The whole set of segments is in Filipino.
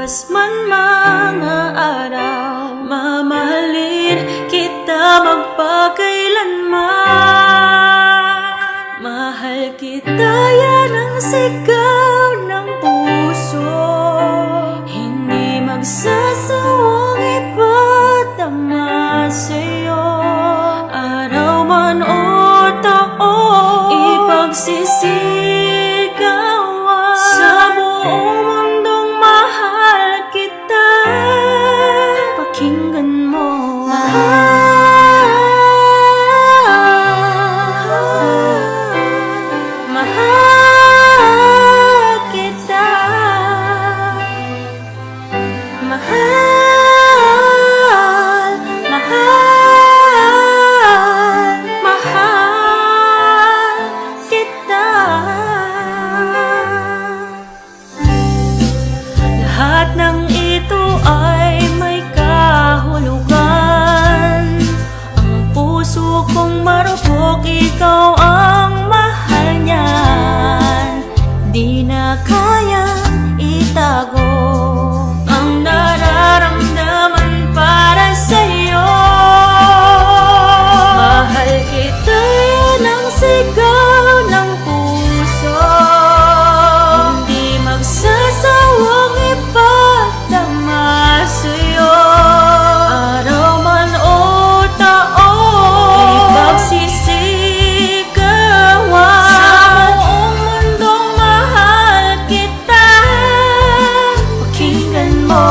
Lumipas man mga araw, mamahalin kita magpakailanman. Mahal kita, yan ang sigaw ng puso, hindi magsasawang ipadama sa'yo. Araw man o taon, ipagsisigawan sa buong mundong mahal kita. Pakinggan mo, mahal kita. Mahal, mahal, mahal kita. Lahat ng ito ay may kahulugan. Ang puso kong marupok, ikaw ang mahal niyan. Di na kayang itago ang nararamdaman para sa'yo. Mahal kita, yan ang sigaw ng puso, hindi magsasawang ipadama sa'yo. Araw man o taon, ipagsisigawan sa buong mundong mahal kita. Pakinggan mo,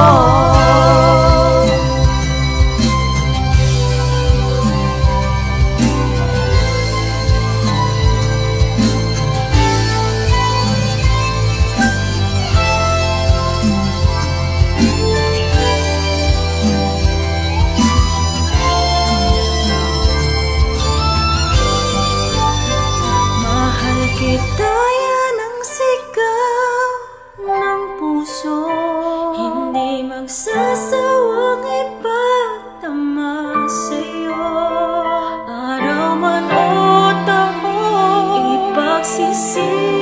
mahal kita, yan ang sigaw ng puso, hindi magsasawang ipagtama sa'yo. Araw man o taon, ipagsisigawan